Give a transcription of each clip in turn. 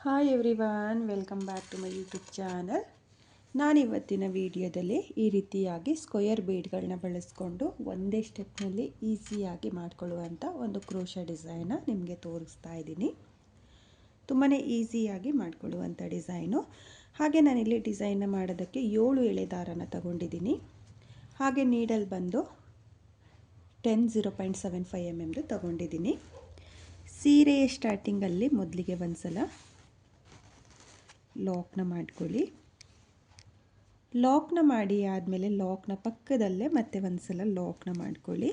Hi everyone, welcome back to my YouTube channel. ನಾನಿವತ್ತಿನ ವಿಡಿಯೋದಲ್ಲಿ ಈ ರೀತಿಯಾಗಿ ಸ್ಕ್ವೇರ್ ಬೀಡ್ಗಳನ್ನ ಬಳಸ್ಕೊಂಡು ಒಂದೇ ಸ್ಟೆಪ್ನಲ್ಲಿ ಈಸಿಯಾಗಿ ಮಾಡ್ಕೊಳ್ಳುವಂಥ ಒಂದು ಕ್ರೋಶಾ ಡಿಸೈನ ನಿಮಗೆ ತೋರಿಸ್ತಾ ಇದ್ದೀನಿ. ತುಂಬಾ ಈಸಿಯಾಗಿ ಮಾಡ್ಕೊಳ್ಳುವಂಥ ಡಿಸೈನು. ಹಾಗೆ ನಾನಿಲ್ಲಿ ಡಿಸೈನ್ನ ಮಾಡೋದಕ್ಕೆ 7 ಎಳೆ ದಾರನ ತಗೊಂಡಿದ್ದೀನಿ. ಹಾಗೆ ನೀಡಲ್ ಬಂದು 0.75 mm ತಗೊಂಡಿದ್ದೀನಿ. ಸೀರೆಯ ಸ್ಟಾರ್ಟಿಂಗಲ್ಲಿ ಮೊದಲಿಗೆ ಒಂದು ಸಲ ಲಾಕ್ನ ಮಾಡ್ಕೊಳ್ಳಿ. ಲಾಕ್ನ ಮಾಡಿ ಆದಮೇಲೆ ಲಾಕ್ನ ಪಕ್ಕದಲ್ಲೇ ಮತ್ತೆ ಒಂದು ಸಲ ಲಾಕ್ನ ಮಾಡ್ಕೊಳ್ಳಿ.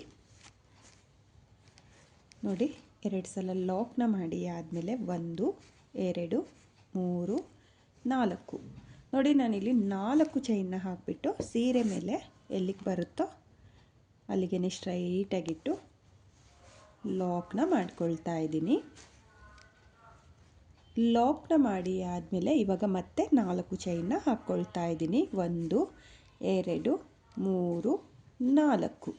ನೋಡಿ, 2 ಸಲ ಲಾಕ್ನ ಮಾಡಿ ಆದಮೇಲೆ 1 2 3 4 ನೋಡಿ, ನಾನಿಲ್ಲಿ 4 ಚೈನ್ನ ಹಾಕಿಬಿಟ್ಟು ಸೀರೆ ಮೇಲೆ ಎಲ್ಲಿಗೆ ಬರುತ್ತೋ ಅಲ್ಲಿಗೆ ಸ್ಟ್ರೈಟಾಗಿಟ್ಟು ಲಾಕ್ನ ಮಾಡ್ಕೊಳ್ತಾ ಇದ್ದೀನಿ. ಲಾಕ್ನ ಮಾಡಿ ಆದಮೇಲೆ ಇವಾಗ ಮತ್ತೆ 4 ಚೈನ್ನ ಹಾಕ್ಕೊಳ್ತಾ ಇದ್ದೀನಿ. 1 2 3 4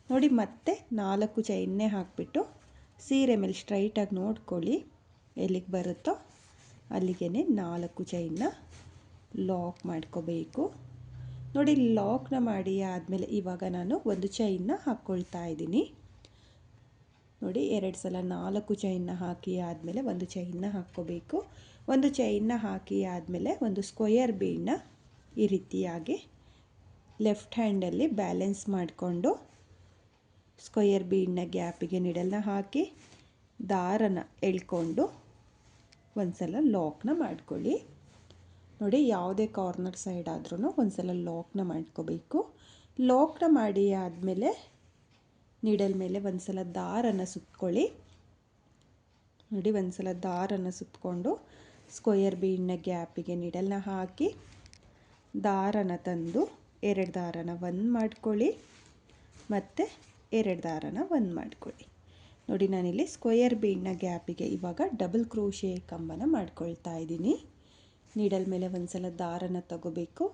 ನೋಡಿ, ಮತ್ತೆ 4 ಚೈನ್ನೇ ಹಾಕಿಬಿಟ್ಟು ಸೀರೆ ಮೇಲೆ ಸ್ಟ್ರೈಟಾಗಿ ನೋಡ್ಕೊಳ್ಳಿ, ಎಲ್ಲಿಗೆ ಬರುತ್ತೋ ಅಲ್ಲಿಗೆ 4 ಚೈನ್ನ ಲಾಕ್ ಮಾಡ್ಕೋಬೇಕು. ನೋಡಿ, ಲಾಕ್ನ ಮಾಡಿ ಆದಮೇಲೆ ಇವಾಗ ನಾನು ಒಂದು ಚೈನ್ನ ಹಾಕ್ಕೊಳ್ತಾ ಇದ್ದೀನಿ. ನೋಡಿ, 2 ಸಲ 4 ಚೈನ್ನ ಹಾಕಿ ಆದಮೇಲೆ ಒಂದು ಚೈನ್ನ ಹಾಕ್ಕೋಬೇಕು. ಒಂದು ಚೈನ್ನ ಹಾಕಿ ಆದಮೇಲೆ ಒಂದು ಸ್ಕ್ವೇರ್ ಬೀಡನ್ನ ಈ ರೀತಿಯಾಗಿ ಲೆಫ್ಟ್ ಹ್ಯಾಂಡಲ್ಲಿ ಬ್ಯಾಲೆನ್ಸ್ ಮಾಡಿಕೊಂಡು ಸ್ಕ್ವೇರ್ ಬೀಡನ್ನ ಗ್ಯಾಪಿಗೆ ನೀಡಲ್ನ ಹಾಕಿ ದಾರನ ಎಳ್ಕೊಂಡು ಒಂದು ಸಲ ಲಾಕ್ನ ಮಾಡ್ಕೊಳ್ಳಿ. ನೋಡಿ, ಯಾವುದೇ ಕಾರ್ನರ್ ಸೈಡ್ ಆದ್ರೂ ಒಂದು ಸಲ ಲಾಕ್ನ ಮಾಡ್ಕೋಬೇಕು. ಲಾಕ್ನ ಮಾಡಿ ಆದಮೇಲೆ ನೀಡಲ್ ಮೇಲೆ ಒಂದು ಸಲ ದಾರನ ಸುತ್ಕೊಳ್ಳಿ. ನೋಡಿ, ಒಂದು ಸಲ ದಾರನ ಸುತ್ತಕೊಂಡು ಸ್ಕ್ವೇರ್ ಬೀಡನ್ನ ಗ್ಯಾಪಿಗೆ ನೀಡಲ್ನ ಹಾಕಿ ದಾರನ ತಂದು 2 ದಾರನ 1 ಮಾಡ್ಕೊಳ್ಳಿ, ಮತ್ತು 2 ದಾರನ 1 ಮಾಡ್ಕೊಳ್ಳಿ. ನೋಡಿ, ನಾನಿಲ್ಲಿ ಸ್ಕ್ವೇರ್ ಬೀಡನ್ನ ಗ್ಯಾಪಿಗೆ ಇವಾಗ ಡಬಲ್ ಕ್ರೋಶೆ ಕಂಬನ ಮಾಡ್ಕೊಳ್ತಾ ಇದ್ದೀನಿ. ನೀಡಲ್ ಮೇಲೆ ಒಂದು ಸಲ ದಾರನ ತಗೋಬೇಕು.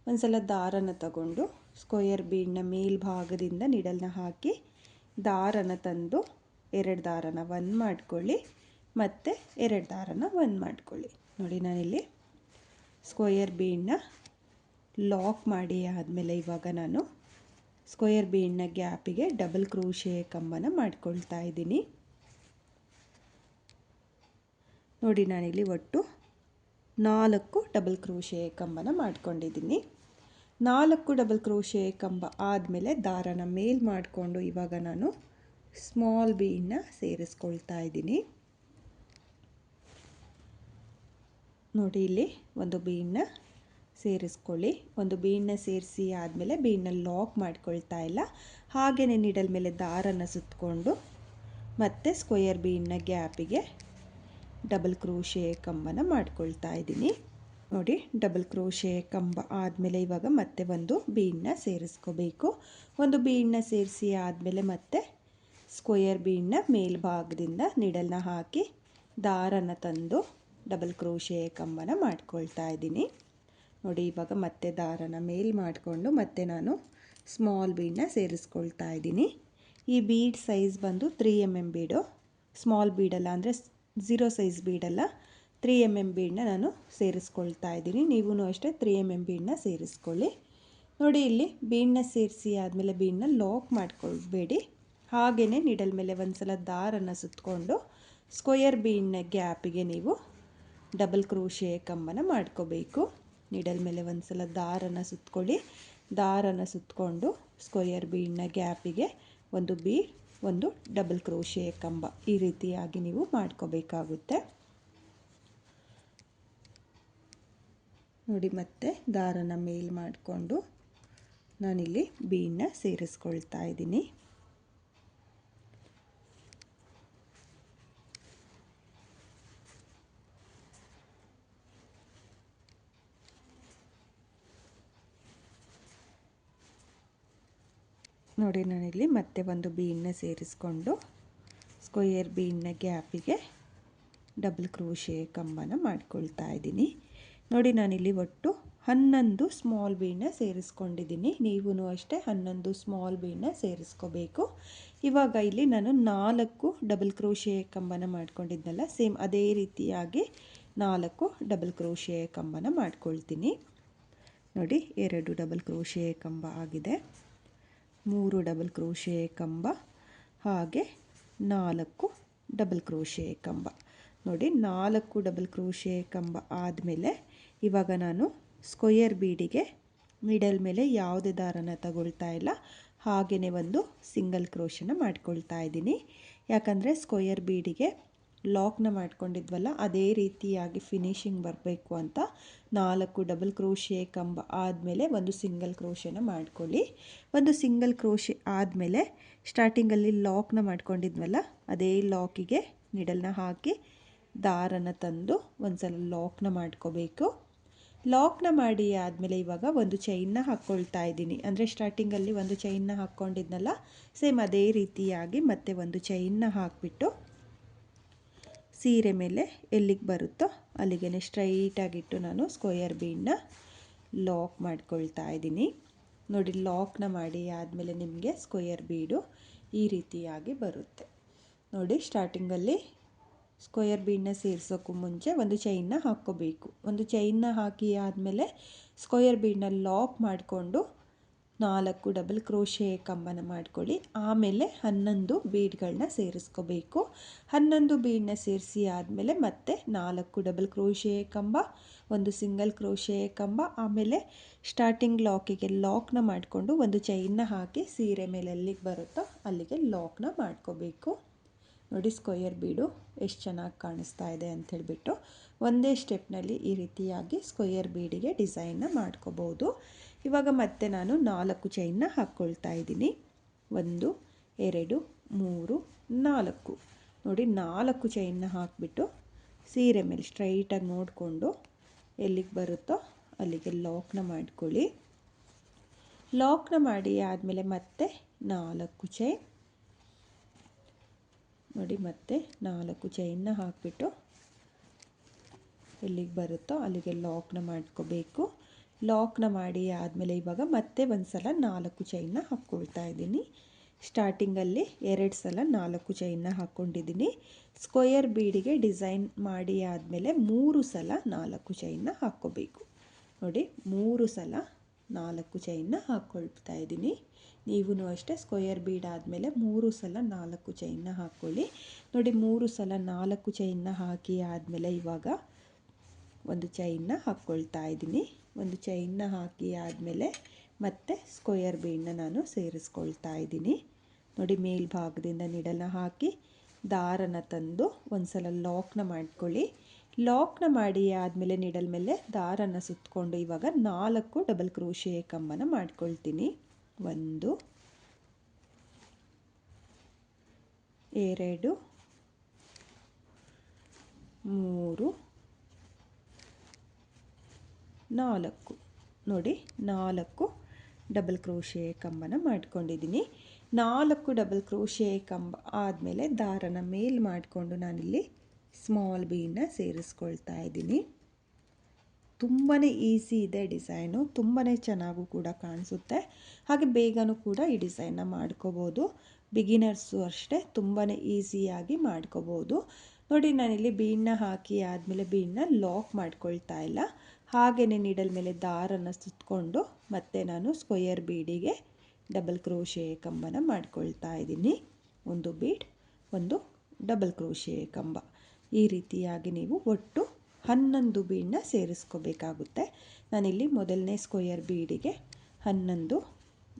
ಒಂದು ಸಲ ದಾರನ ತಗೊಂಡು ಸ್ಕ್ವೇರ್ ಬೀಡನ್ನ ಮೇಲ್ಭಾಗದಿಂದ ನೀಡಲ್ನ ಹಾಕಿ ದಾರನ ತಂದು 2 ದಾರನ 1 ಮಾಡ್ಕೊಳ್ಳಿ, ಮತ್ತು 2 ದಾರನ 1 ಮಾಡ್ಕೊಳ್ಳಿ. ನೋಡಿ, ನಾನಿಲ್ಲಿ ಸ್ಕ್ವೇರ್ ಬೀಡನ್ನ ಲಾಕ್ ಮಾಡಿ ಆದಮೇಲೆ ಇವಾಗ ನಾನು ಸ್ಕ್ವೇರ್ ಬೀಡನ್ನ ಗ್ಯಾಪಿಗೆ ಡಬಲ್ ಕ್ರೋಶೆ ಕಂಬನ ಮಾಡ್ಕೊಳ್ತಾ ಇದ್ದೀನಿ. ನೋಡಿ, ನಾನಿಲ್ಲಿ ಒಟ್ಟು 4 ಡಬಲ್ ಕ್ರೋಶೆ ಕಂಬನ ಮಾಡ್ಕೊಂಡಿದ್ದೀನಿ. 4 ಡಬಲ್ ಕ್ರೋಶೆ ಕಂಬ ಆದಮೇಲೆ ದಾರನ ಮೇಲ್ ಮಾಡಿಕೊಂಡು ಇವಾಗ ನಾನು ಸ್ಮಾಲ್ ಬೀಡನ್ನ ಸೇರಿಸ್ಕೊಳ್ತಾ ಇದ್ದೀನಿ. ನೋಡಿ, ಇಲ್ಲಿ ಒಂದು ಬೀಡನ್ನ ಸೇರಿಸ್ಕೊಳ್ಳಿ. ಒಂದು ಬೀಡನ್ನ ಸೇರಿಸಿ ಆದಮೇಲೆ ಬೀಡನ್ನ ಲಾಕ್ ಮಾಡ್ಕೊಳ್ತಾ ಇಲ್ಲ, ಹಾಗೆಯೇ ನೀಡಲ್ ಮೇಲೆ ದಾರನ ಸುತ್ತಕೊಂಡು ಮತ್ತೆ ಸ್ಕ್ವೇರ್ ಬೀಡನ್ನ ಗ್ಯಾಪಿಗೆ ಡಬಲ್ ಕ್ರೋಶೆ ಕಂಬನ ಮಾಡ್ಕೊಳ್ತಾ ಇದ್ದೀನಿ. ನೋಡಿ, ಡಬಲ್ ಕ್ರೋಶೆ ಕಂಬ ಆದಮೇಲೆ ಇವಾಗ ಮತ್ತೆ ಒಂದು ಬೀಡನ್ನ ಸೇರಿಸ್ಕೋಬೇಕು. ಒಂದು ಬೀಡನ್ನ ಸೇರಿಸಿ ಆದಮೇಲೆ ಮತ್ತೆ ಸ್ಕ್ವೇರ್ ಬೀಡನ್ನ ಮೇಲ್ಭಾಗದಿಂದ ನೀಡಲ್ನ ಹಾಕಿ ದಾರನ ತಂದು ಡಬಲ್ ಕ್ರೋಶೆ ಕಂಬನ ಮಾಡ್ಕೊಳ್ತಾ ಇದ್ದೀನಿ. ನೋಡಿ, ಇವಾಗ ಮತ್ತೆ ದಾರನ ಮೇಲ್ ಮಾಡಿಕೊಂಡು ಮತ್ತೆ ನಾನು ಸ್ಮಾಲ್ ಬೀಡನ್ನ ಸೇರಿಸ್ಕೊಳ್ತಾ ಇದ್ದೀನಿ. ಈ ಬೀಡ್ ಸೈಜ್ ಬಂದು 3 mm ಬೀಡು, ಸ್ಮಾಲ್ ಬೀಡಲ್ಲ, ಅಂದರೆ 0 ಸೈಜ್ ಬೀಡಲ್ಲ, 3 mm ಬೀಡನ್ನ ನಾನು ಸೇರಿಸ್ಕೊಳ್ತಾ ಇದ್ದೀನಿ. ನೀವೂ ಅಷ್ಟೇ 3 mm ಬೀಡನ್ನ ಸೇರಿಸ್ಕೊಳ್ಳಿ. ನೋಡಿ, ಇಲ್ಲಿ ಬೀಡನ್ನ ಸೇರಿಸಿ ಆದಮೇಲೆ ಬೀಡನ್ನ ಲಾಕ್ ಮಾಡ್ಕೊಳ್ಬೇಡಿ, ಹಾಗೆಯೇ ನೀಡಲ್ ಮೇಲೆ ಒಂದು ಸಲ ದಾರನ ಸುತ್ತಕೊಂಡು ಸ್ಕ್ವೇರ್ ಬೀಡನ್ನ ಗ್ಯಾಪಿಗೆ ನೀವು ಡಬಲ್ ಕ್ರೋಶೆ ಕಂಬನ ಮಾಡ್ಕೋಬೇಕು. ನೀಡಲ್ ಮೇಲೆ ಒಂದು ಸಲ ದಾರನ ಸುತ್ತಕೊಳ್ಳಿ. ದಾರನ ಸುತ್ತಕೊಂಡು ಸ್ಕ್ವೇರ್ ಬೀಡನ್ನ ಗ್ಯಾಪಿಗೆ ಒಂದು ಬೀಡ್, ಒಂದು ಡಬಲ್ ಕ್ರೋಶೆ ಕಂಬ ಈ ರೀತಿಯಾಗಿ ನೀವು ಮಾಡ್ಕೋಬೇಕಾಗುತ್ತೆ. ನೋಡಿ, ಮತ್ತೆ ದಾರನ ಮೇಲ್ ಮಾಡಿಕೊಂಡು ನಾನಿಲ್ಲಿ ಬೀಡನ್ನ ಸೇರಿಸ್ಕೊಳ್ತಾ ಇದ್ದೀನಿ. ನೋಡಿ, ನಾನಿಲ್ಲಿ ಮತ್ತೆ ಒಂದು ಬೀಡನ್ನ ಸೇರಿಸ್ಕೊಂಡು ಸ್ಕ್ವೇರ್ ಬೀಡನ್ನ ಗ್ಯಾಪಿಗೆ ಡಬಲ್ ಕ್ರೋಶೆ ಕಂಬನ ಮಾಡ್ಕೊಳ್ತಾ ಇದ್ದೀನಿ. ನೋಡಿ, ನಾನಿಲ್ಲಿ ಒಟ್ಟು 11 ಸ್ಮಾಲ್ ಬೀಡನ್ನ ಸೇರಿಸ್ಕೊಂಡಿದ್ದೀನಿ. ನೀವೂ ಅಷ್ಟೇ 11 ಸ್ಮಾಲ್ ಬೀಡನ್ನ ಸೇರಿಸ್ಕೋಬೇಕು. ಇವಾಗ ಇಲ್ಲಿ ನಾನು 4 ಡಬಲ್ ಕ್ರೋಶೆ ಕಂಬನ ಮಾಡ್ಕೊಂಡಿದ್ನಲ್ಲ, ಸೇಮ್ ಅದೇ ರೀತಿಯಾಗಿ 4 ಡಬಲ್ ಕ್ರೋಶೆ ಕಂಬನ ಮಾಡ್ಕೊಳ್ತೀನಿ. ನೋಡಿ 2 ಡಬಲ್ ಕ್ರೋಶೆ ಕಂಬ ಆಗಿದೆ, 3 ಡಬಲ್ ಕ್ರೋಶೆ ಕಂಬ, ಹಾಗೆ 4 ಡಬಲ್ ಕ್ರೋಶೆ ಕಂಬ. ನೋಡಿ 4 ಡಬಲ್ ಕ್ರೋಶೆ ಕಂಬ ಆದಮೇಲೆ ಇವಾಗ ನಾನು ಸ್ಕ್ವೇರ್ ಬೀಡಿಗೆ ಮಿಡಲ್ ಮೇಲೆ ಯಾವುದೇ ದಾರನ ತಗೊಳ್ತಾ ಇಲ್ಲ, ಹಾಗೆಯೇ ಒಂದು ಸಿಂಗಲ್ ಕ್ರೋಶನ ಮಾಡ್ಕೊಳ್ತಾ ಇದ್ದೀನಿ. ಯಾಕಂದರೆ ಸ್ಕ್ವೇರ್ ಬೀಡಿಗೆ ಲಾಕ್ನ ಮಾಡ್ಕೊಂಡಿದ್ವಲ್ಲ ಅದೇ ರೀತಿಯಾಗಿ ಫಿನಿಶಿಂಗ್ ಬರಬೇಕು ಅಂತ 4 ಡಬಲ್ ಕ್ರೋಶೆ ಕಂಬ ಆದಮೇಲೆ ಒಂದು ಸಿಂಗಲ್ ಕ್ರೋಶನ ಮಾಡ್ಕೊಳ್ಳಿ. ಒಂದು ಸಿಂಗಲ್ ಕ್ರೋಶೆ ಆದಮೇಲೆ ಸ್ಟಾರ್ಟಿಂಗಲ್ಲಿ ಲಾಕ್ನ ಮಾಡ್ಕೊಂಡಿದ್ವಲ್ಲ ಅದೇ ಲಾಕಿಗೆ ನಿಡಲ್ನ ಹಾಕಿ ದಾರನ ತಂದು ಒಂದು ಸಲ ಲಾಕ್ನ ಮಾಡ್ಕೋಬೇಕು. ಲಾಕ್ನ ಮಾಡಿ ಆದಮೇಲೆ ಇವಾಗ ಒಂದು ಚೈನ್ನ ಹಾಕ್ಕೊಳ್ತಾ ಇದ್ದೀನಿ. ಅಂದರೆ ಸ್ಟಾರ್ಟಿಂಗಲ್ಲಿ ಒಂದು ಚೈನ್ನ ಹಾಕ್ಕೊಂಡಿದ್ನಲ್ಲ ಸೇಮ್ ಅದೇ ರೀತಿಯಾಗಿ ಮತ್ತೆ ಒಂದು ಚೈನ್ನ ಹಾಕಿಬಿಟ್ಟು ಸೀರೆ ಮೇಲೆ ಎಲ್ಲಿಗೆ ಬರುತ್ತೋ ಅಲ್ಲಿಗೆ ಸ್ಟ್ರೈಟಾಗಿಟ್ಟು ನಾನು ಸ್ಕ್ವೇರ್ ಬೀಡನ್ನ ಲಾಕ್ ಮಾಡ್ಕೊಳ್ತಾ ಇದ್ದೀನಿ. ನೋಡಿ ಲಾಕ್ನ ಮಾಡಿ ಆದಮೇಲೆ ನಿಮಗೆ ಸ್ಕ್ವೇರ್ ಬೀಡು ಈ ರೀತಿಯಾಗಿ ಬರುತ್ತೆ. ನೋಡಿ ಸ್ಟಾರ್ಟಿಂಗಲ್ಲಿ ಸ್ಕ್ವೇರ್ ಬೀಡನ್ನ ಸೇರಿಸೋಕ್ಕೂ ಮುಂಚೆ ಒಂದು ಚೈನ್ನ ಹಾಕ್ಕೋಬೇಕು. ಒಂದು ಚೈನ್ನ ಹಾಕಿ ಆದಮೇಲೆ ಸ್ಕ್ವೇರ್ ಬೀಡನ್ನ ಲಾಕ್ ಮಾಡಿಕೊಂಡು 4 ಡಬಲ್ ಕ್ರೋಶೆ ಕಂಬನ ಮಾಡ್ಕೊಳ್ಳಿ. ಆಮೇಲೆ 11 ಬೀಡ್ಗಳನ್ನ ಸೇರಿಸ್ಕೋಬೇಕು. 11 ಬೀಡನ್ನ ಸೇರಿಸಿ ಆದಮೇಲೆ ಮತ್ತೆ 4 ಡಬಲ್ ಕ್ರೋಶೆ ಕಂಬ, ಒಂದು ಸಿಂಗಲ್ ಕ್ರೋಶೆ ಕಂಬ, ಆಮೇಲೆ ಸ್ಟಾರ್ಟಿಂಗ್ ಲಾಕಿಗೆ ಲಾಕ್ನ ಮಾಡಿಕೊಂಡು ಒಂದು ಚೈನ್ನ ಹಾಕಿ ಸೀರೆ ಮೇಲೆ ಎಲ್ಲಿಗೆ ಬರುತ್ತೋ ಅಲ್ಲಿಗೆ ಲಾಕ್ನ ಮಾಡ್ಕೋಬೇಕು. ನೋಡಿ ಸ್ಕ್ವೇರ್ ಬೀಡು ಎಷ್ಟು ಚೆನ್ನಾಗಿ ಕಾಣಿಸ್ತಾ ಇದೆ ಅಂಥೇಳ್ಬಿಟ್ಟು ಒಂದೇ ಸ್ಟೆಪ್ನಲ್ಲಿ ಈ ರೀತಿಯಾಗಿ ಸ್ಕ್ವೇರ್ ಬೀಡಿಗೆ ಡಿಸೈನ್ನ ಮಾಡ್ಕೋಬೋದು. ಇವಾಗ ಮತ್ತೆ ನಾನು 4 ಚೈನ್ನ ಹಾಕ್ಕೊಳ್ತಾ ಇದ್ದೀನಿ. 1 2 3 4. ನೋಡಿ 4 ಚೈನ್ನ ಹಾಕಿಬಿಟ್ಟು ಸೀರೆ ಮೇಲೆ ಸ್ಟ್ರೈಟಾಗಿ ನೋಡಿಕೊಂಡು ಎಲ್ಲಿಗೆ ಬರುತ್ತೋ ಅಲ್ಲಿಗೆ ಲಾಕ್ನ ಮಾಡ್ಕೊಳ್ಳಿ. ಲಾಕ್ನ ಮಾಡಿ ಆದಮೇಲೆ ಮತ್ತೆ 4 ಚೈನ್, ನೋಡಿ ಮತ್ತೆ 4 ಚೈನ್ನ ಹಾಕಿಬಿಟ್ಟು ಎಲ್ಲಿಗೆ ಬರುತ್ತೋ ಅಲ್ಲಿಗೆ ಲಾಕ್ನ ಮಾಡ್ಕೋಬೇಕು. ಲಾಕ್ನ ಮಾಡಿ ಆದಮೇಲೆ ಇವಾಗ ಮತ್ತೆ ಒಂದು ಸಲ 4 ಚೈನ್ನ ಹಾಕ್ಕೊಳ್ತಾ ಇದ್ದೀನಿ. ಸ್ಟಾರ್ಟಿಂಗಲ್ಲಿ 2 ಸಲ 4 ಚೈನ್ನ ಹಾಕ್ಕೊಂಡಿದ್ದೀನಿ. ಸ್ಕ್ವೇರ್ ಬೀಡಿಗೆ ಡಿಸೈನ್ ಮಾಡಿ ಆದಮೇಲೆ 3 ಸಲ 4 ಚೈನ್ನ ಹಾಕ್ಕೋಬೇಕು. ನೋಡಿ 3 ಸಲ 4 ಚೈನ್ನ ಹಾಕ್ಕೊಳ್ತಾ ಇದ್ದೀನಿ. ನೀವು ಅಷ್ಟೇ ಸ್ಕ್ವೇರ್ ಬೀಡ್ ಆದಮೇಲೆ 3 ಸಲ 4 ಚೈನ್ನ ಹಾಕ್ಕೊಳ್ಳಿ. ನೋಡಿ 3 ಸಲ 4 ಚೈನ್ನ ಹಾಕಿ ಆದಮೇಲೆ ಇವಾಗ ಒಂದು ಚೈನ್ನ ಹಾಕ್ಕೊಳ್ತಾ ಇದ್ದೀನಿ. ಒಂದು ಚೈನ್ನ ಹಾಕಿ ಆದಮೇಲೆ ಮತ್ತೆ ಸ್ಕ್ವೇರ್ ಬೀಡನ್ನ ನಾನು ಸೇರಿಸ್ಕೊಳ್ತಾ ಇದ್ದೀನಿ. ನೋಡಿ ಮೇಲ್ಭಾಗದಿಂದ ನಿಡಲ್ನ ಹಾಕಿ ದಾರನ ತಂದು ಒಂದು ಸಲ ಲಾಕ್ನ ಮಾಡ್ಕೊಳ್ಳಿ. ಲಾಕ್ನ ಮಾಡಿ ಆದಮೇಲೆ ನಿಡಲ್ ಮೇಲೆ ದಾರನ ಸುತ್ತಕೊಂಡು ಇವಾಗ 4 ಡಬಲ್ ಕ್ರೋಶೆ ಕಂಬನ ಮಾಡ್ಕೊಳ್ತೀನಿ. 1 2 3 4. ನೋಡಿ 4 ಡಬಲ್ ಕ್ರೋಶೆ ಕಂಬನ ಮಾಡ್ಕೊಂಡಿದ್ದೀನಿ. 4 ಡಬಲ್ ಕ್ರೋಶೆ ಕಂಬ ಆದಮೇಲೆ ದಾರನ ಮೇಲ್ ಮಾಡಿಕೊಂಡು ನಾನಿಲ್ಲಿ ಸ್ಮಾಲ್ ಬೀಡನ್ನ ಸೇರಿಸ್ಕೊಳ್ತಾ ಇದ್ದೀನಿ. ತುಂಬಾ ಈಸಿ ಇದೆ ಡಿಸೈನು, ತುಂಬಾ ಚೆನ್ನಾಗೂ ಕೂಡ ಕಾಣಿಸುತ್ತೆ, ಹಾಗೆ ಬೇಗನೂ ಕೂಡ ಈ ಡಿಸೈನ್ನ ಮಾಡ್ಕೋಬೋದು. ಬಿಗಿನರ್ಸು ಅಷ್ಟೇ ತುಂಬಾ ಈಸಿಯಾಗಿ ಮಾಡ್ಕೋಬೋದು. ನೋಡಿ ನಾನಿಲ್ಲಿ ಬೀಡನ್ನ ಹಾಕಿ ಆದಮೇಲೆ ಬೀಡನ್ನ ಲಾಕ್ ಮಾಡ್ಕೊಳ್ತಾ ಇಲ್ಲ, ಹಾಗೆಯೇ ನೀಡಲ್ ಮೇಲೆ ದಾರನ ಸುತ್ತಕೊಂಡು ಮತ್ತೆ ನಾನು ಸ್ಕ್ವೇರ್ ಬೀಡಿಗೆ ಡಬಲ್ ಕ್ರೋಶೆ ಕಂಬನ ಮಾಡ್ಕೊಳ್ತಾ ಇದ್ದೀನಿ. ಒಂದು ಬೀಡ್, ಒಂದು ಡಬಲ್ ಕ್ರೋಶೆ ಕಂಬ. ಈ ರೀತಿಯಾಗಿ ನೀವು ಒಟ್ಟು 11 ಬೀಡನ್ನ ಸೇರಿಸ್ಕೋಬೇಕಾಗುತ್ತೆ. ನಾನಿಲ್ಲಿ ಮೊದಲನೇ ಸ್ಕ್ವೇರ್ ಬೀಡಿಗೆ 11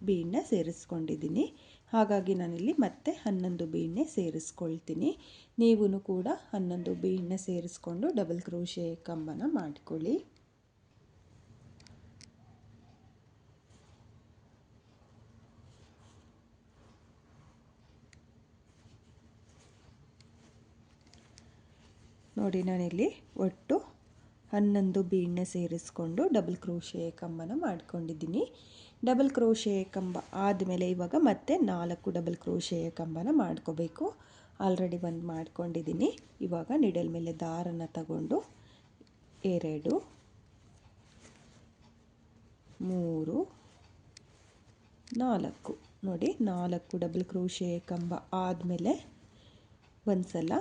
ಬೀಡನ್ನ ಸೇರಿಸ್ಕೊಂಡಿದ್ದೀನಿ, ಹಾಗಾಗಿ ನಾನಿಲ್ಲಿ ಮತ್ತೆ 11 ಬೀಡನ್ನೇ ಸೇರಿಸ್ಕೊಳ್ತೀನಿ. ನೀವು ಕೂಡ 11 ಬೀಡನ್ನ ಸೇರಿಸ್ಕೊಂಡು ಡಬಲ್ ಕ್ರೋಶೆ ಕಂಬನ ಮಾಡ್ಕೊಳ್ಳಿ. ನೋಡಿ ನಾನಿಲ್ಲಿ ಒಟ್ಟು 11 ಬೀಡನ್ನ ಸೇರಿಸ್ಕೊಂಡು ಡಬಲ್ ಕ್ರೋಶೆ ಕಂಬನ ಮಾಡ್ಕೊಂಡಿದ್ದೀನಿ. ಡಬಲ್ ಕ್ರೋಶೆ ಕಂಬ ಆದಮೇಲೆ ಇವಾಗ ಮತ್ತೆ 4 ಡಬಲ್ ಕ್ರೋಶೆ ಕಂಬನ ಮಾಡ್ಕೋಬೇಕು. ಆಲ್ರೆಡಿ ಒಂದು ಮಾಡ್ಕೊಂಡಿದ್ದೀನಿ. ಇವಾಗ ನಿಡಲ್ ಮೇಲೆ ದಾರನ ತಗೊಂಡು 2 3 4. ನೋಡಿ 4 ಡಬಲ್ ಕ್ರೋಶೆ ಕಂಬ ಆದಮೇಲೆ ಒಂದು ಸಲ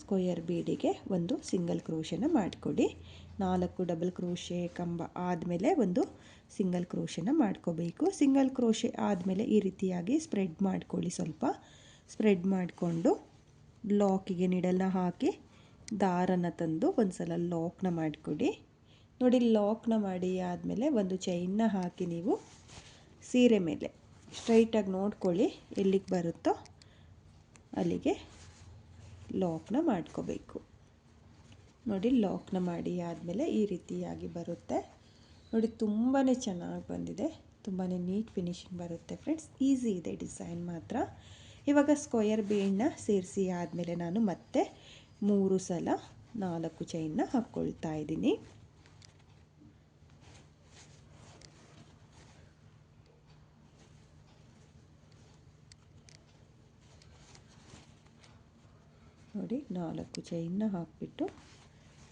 ಸ್ಕ್ವೇರ್ ಬೀಡಿಗೆ ಒಂದು ಸಿಂಗಲ್ ಕ್ರೋಶನ ಮಾಡಿಕೊಡಿ. 4 ಡಬಲ್ ಕ್ರೋಶೆ ಕಂಬ ಆದಮೇಲೆ ಒಂದು ಸಿಂಗಲ್ ಕ್ರೋಶನ ಮಾಡ್ಕೋಬೇಕು. ಸಿಂಗಲ್ ಕ್ರೋಶೆ ಆದಮೇಲೆ ಈ ರೀತಿಯಾಗಿ ಸ್ಪ್ರೆಡ್ ಮಾಡ್ಕೊಳ್ಳಿ. ಸ್ವಲ್ಪ ಸ್ಪ್ರೆಡ್ ಮಾಡಿಕೊಂಡು ಲಾಕಿಗೆ ನೀಡಲ್ನ ಹಾಕಿ ದಾರನ ತಂದು ಒಂದು ಸಲ ಲಾಕ್ನ ಮಾಡಿಕೊಡಿ. ನೋಡಿ, ಲಾಕ್ನ ಮಾಡಿ ಆದಮೇಲೆ ಒಂದು ಚೈನ್ನ ಹಾಕಿ ನೀವು ಸೀರೆ ಮೇಲೆ ಸ್ಟ್ರೈಟಾಗಿ ನೋಡ್ಕೊಳ್ಳಿ, ಎಲ್ಲಿಗೆ ಬರುತ್ತೋ ಅಲ್ಲಿಗೆ ಲಾಕ್ನ ಮಾಡ್ಕೋಬೇಕು. ನೋಡಿ, ಲಾಕ್ನ ಮಾಡಿ ಆದಮೇಲೆ ಈ ರೀತಿಯಾಗಿ ಬರುತ್ತೆ. ನೋಡಿ, ತುಂಬಾ ಚೆನ್ನಾಗಿ ಬಂದಿದೆ, ತುಂಬಾ ನೀಟ್ ಫಿನಿಶಿಂಗ್ ಬರುತ್ತೆ ಫ್ರೆಂಡ್ಸ್. ಈಸಿ ಇದೆ ಡಿಸೈನ್ ಮಾತ್ರ. ಇವಾಗ ಸ್ಕ್ವೇರ್ ಬೀಡನ್ನ ಸೇರಿಸಿ ಆದಮೇಲೆ ನಾನು ಮತ್ತೆ 3 ಸಲ 4 ಚೈನ್ನ ಹಾಕ್ಕೊಳ್ತಾ ಇದ್ದೀನಿ. ನೋಡಿ, 4 ಚೈನ್ನ ಹಾಕಿಬಿಟ್ಟು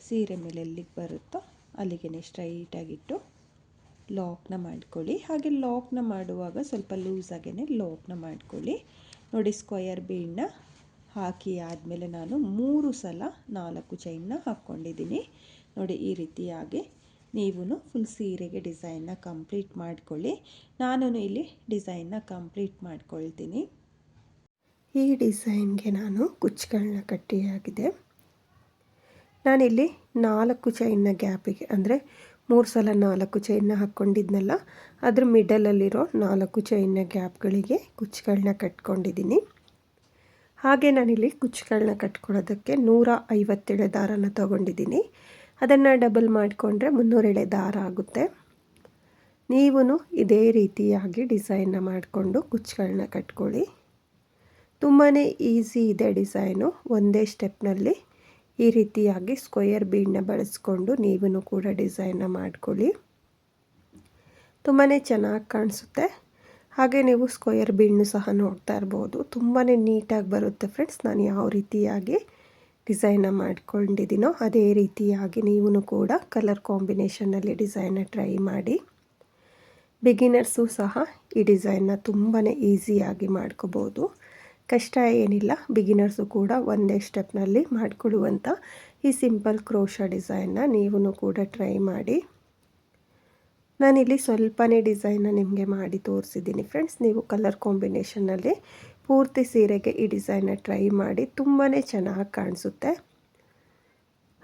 ಸೀರೆ ಮೇಲೆ ಎಲ್ಲಿಗೆ ಬರುತ್ತೋ ಅಲ್ಲಿಗೆ ಸ್ಟ್ರೈಟಾಗಿಟ್ಟು ಲಾಕ್ನ ಮಾಡ್ಕೊಳ್ಳಿ. ಹಾಗೆ ಲಾಕ್ನ ಮಾಡುವಾಗ ಸ್ವಲ್ಪ ಲೂಸಾಗೇ ಲಾಕ್ನ ಮಾಡ್ಕೊಳ್ಳಿ. ನೋಡಿ, ಸ್ಕ್ವೇರ್ ಬೀಡನ್ನ ಹಾಕಿ ಆದಮೇಲೆ ನಾನು 3 ಸಲ 4 ಚೈನ್ನ ಹಾಕ್ಕೊಂಡಿದ್ದೀನಿ. ನೋಡಿ, ಈ ರೀತಿಯಾಗಿ ನೀವು ಫುಲ್ ಸೀರೆಗೆ ಡಿಸೈನ್ನ ಕಂಪ್ಲೀಟ್ ಮಾಡ್ಕೊಳ್ಳಿ. ನಾನು ಇಲ್ಲಿ ಡಿಸೈನ್ನ ಕಂಪ್ಲೀಟ್ ಮಾಡ್ಕೊಳ್ತೀನಿ. ಈ ಡಿಸೈನ್ಗೆ ನಾನು ಕುಚ್ಚುಗಳನ್ನ ಕಟ್ಟಿಯಾಗಿದೆ. ನಾನಿಲ್ಲಿ 4 ಚೈನ್ನ ಗ್ಯಾಪಿಗೆ ಅಂದರೆ 3 ಸಲ 4 ಚೈನ್ನ ಹಾಕ್ಕೊಂಡಿದ್ನಲ್ಲ, ಅದ್ರ ಮಿಡಲಲ್ಲಿರೋ 4 ಚೈನ್ನ ಗ್ಯಾಪ್ಗಳಿಗೆ ಕುಚ್ಚುಗಳನ್ನ ಕಟ್ಕೊಂಡಿದ್ದೀನಿ. ಹಾಗೆ ನಾನಿಲ್ಲಿ ಕುಚ್ಚುಗಳನ್ನ ಕಟ್ಕೊಳ್ಳೋದಕ್ಕೆ 150 ಎಳೆ ದಾರನ ತೊಗೊಂಡಿದ್ದೀನಿ. ಅದನ್ನು ಡಬಲ್ ಮಾಡಿಕೊಂಡ್ರೆ 300 ಎಳೆ ದಾರ ಆಗುತ್ತೆ. ನೀವು ಇದೇ ರೀತಿಯಾಗಿ ಡಿಸೈನ್ನ ಮಾಡಿಕೊಂಡು ಕುಚ್ಚುಗಳನ್ನ ಕಟ್ಕೊಳ್ಳಿ. ತುಂಬಾ ಈಸಿ ಇದೆ ಡಿಸೈನು. ಒಂದೇ ಸ್ಟೆಪ್ನಲ್ಲಿ ಈ ರೀತಿಯಾಗಿ ಸ್ಕ್ವೇರ್ ಬೀಡನ್ನ ಬಳಸ್ಕೊಂಡು ನೀವು ಕೂಡ ಡಿಸೈನ್ನ ಮಾಡ್ಕೊಳ್ಳಿ. ತುಂಬಾ ಚೆನ್ನಾಗಿ ಕಾಣಿಸುತ್ತೆ. ಹಾಗೆ ನೀವು ಸ್ಕ್ವೇರ್ ಬೀಡನ್ನು ಸಹ ನೋಡ್ತಾ ಇರ್ಬೋದು, ತುಂಬಾ ನೀಟಾಗಿ ಬರುತ್ತೆ ಫ್ರೆಂಡ್ಸ್. ನಾನು ಯಾವ ರೀತಿಯಾಗಿ ಡಿಸೈನ್ನ ಮಾಡ್ಕೊಂಡಿದ್ದೀನೋ ಅದೇ ರೀತಿಯಾಗಿ ನೀವು ಕೂಡ ಕಲರ್ ಕಾಂಬಿನೇಷನಲ್ಲಿ ಡಿಸೈನ್ನ ಟ್ರೈ ಮಾಡಿ. ಬಿಗಿನರ್ಸು ಸಹ ಈ ಡಿಸೈನ್ನ ತುಂಬಾ ಈಸಿಯಾಗಿ ಮಾಡ್ಕೋಬೋದು. ಕಷ್ಟ ಏನಿಲ್ಲ. ಬಿಗಿನರ್ಸು ಕೂಡ ಒಂದೇ ಸ್ಟೆಪ್ನಲ್ಲಿ ಮಾಡಿಕೊಳ್ಳುವಂಥ ಈ ಸಿಂಪಲ್ ಕ್ರೋಶಾ ಡಿಸೈನ್ನ ನೀವು ಕೂಡ ಟ್ರೈ ಮಾಡಿ. ನಾನಿಲ್ಲಿ ಸ್ವಲ್ಪನೇ ಡಿಸೈನ್ನ ನಿಮಗೆ ಮಾಡಿ ತೋರಿಸಿದ್ದೀನಿ ಫ್ರೆಂಡ್ಸ್. ನೀವು ಕಲರ್ ಕಾಂಬಿನೇಷನ್ನಲ್ಲಿ ಪೂರ್ತಿ ಸೀರೆಗೆ ಈ ಡಿಸೈನ್ನ ಟ್ರೈ ಮಾಡಿ, ತುಂಬಾ ಚೆನ್ನಾಗಿ ಕಾಣಿಸುತ್ತೆ.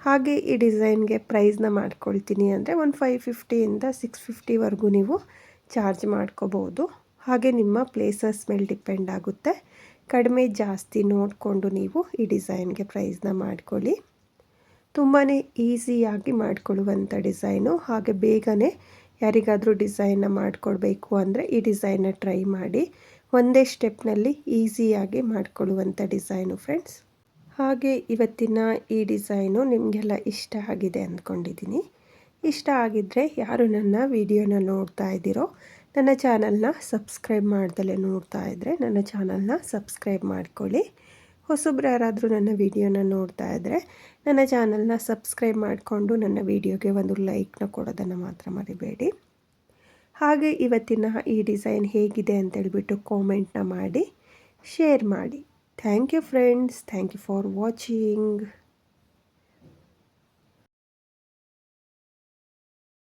ಹಾಗೆ ಈ ಡಿಸೈನ್ಗೆ ಪ್ರೈಸ್ನ ಮಾಡ್ಕೊಳ್ತೀನಿ ಅಂದರೆ ಒಂದು 550ಇಂದ 650ವರೆಗೂ ನೀವು ಚಾರ್ಜ್ ಮಾಡ್ಕೋಬೋದು. ಹಾಗೆ ನಿಮ್ಮ ಪ್ಲೇಸಸ್ ಮೇಲೆ ಡಿಪೆಂಡ್ ಆಗುತ್ತೆ. ಕಡಿಮೆ ಜಾಸ್ತಿ ನೋಡಿಕೊಂಡು ನೀವು ಈ ಡಿಸೈನ್ಗೆ ಪ್ರೈಸ್ನ ಮಾಡ್ಕೊಳ್ಳಿ. ತುಂಬಾ ಈಸಿಯಾಗಿ ಮಾಡಿಕೊಳ್ಳುವಂಥ ಡಿಸೈನು. ಹಾಗೆ ಬೇಗನೆ ಯಾರಿಗಾದರೂ ಡಿಸೈನ್ನ ಮಾಡಿಕೊಡ್ಬೇಕು ಅಂದರೆ ಈ ಡಿಸೈನ್ನ ಟ್ರೈ ಮಾಡಿ. ಒಂದೇ ಸ್ಟೆಪ್ನಲ್ಲಿ ಈಸಿಯಾಗಿ ಮಾಡಿಕೊಳ್ಳುವಂಥ ಡಿಸೈನು ಫ್ರೆಂಡ್ಸ್. ಹಾಗೆ ಇವತ್ತಿನ ಈ ಡಿಸೈನು ನಿಮಗೆಲ್ಲ ಇಷ್ಟ ಆಗಿದೆ ಅಂದ್ಕೊಂಡಿದ್ದೀನಿ. ಇಷ್ಟ ಆಗಿದ್ದರೆ ಯಾರು ನನ್ನ ವಿಡಿಯೋನ ನೋಡ್ತಾ ಇದ್ದೀರೋ, ನನ್ನ ಚಾನಲ್ನ ಸಬ್ಸ್ಕ್ರೈಬ್ ಮಾಡ್ದಲೇ ನೋಡ್ತಾ ಇದ್ದರೆ ನನ್ನ ಚಾನಲ್ನ ಸಬ್ಸ್ಕ್ರೈಬ್ ಮಾಡ್ಕೊಳ್ಳಿ. ಹೊಸಬ್ರು ಯಾರಾದರೂ ನನ್ನ ವಿಡಿಯೋನ ನೋಡ್ತಾ ಇದ್ದರೆ ನನ್ನ ಚಾನಲ್ನ ಸಬ್ಸ್ಕ್ರೈಬ್ ಮಾಡಿಕೊಂಡು ನನ್ನ ವಿಡಿಯೋಗೆ ಒಂದು ಲೈಕ್ನ ಕೊಡೋದನ್ನು ಮಾತ್ರ ಮರಿಬೇಡಿ. ಹಾಗೆ ಇವತ್ತಿನ ಈ ಡಿಸೈನ್ ಹೇಗಿದೆ ಅಂತೇಳ್ಬಿಟ್ಟು ಕಾಮೆಂಟ್ನ ಮಾಡಿ ಶೇರ್ ಮಾಡಿ. Thank you friends. Thank you for watching.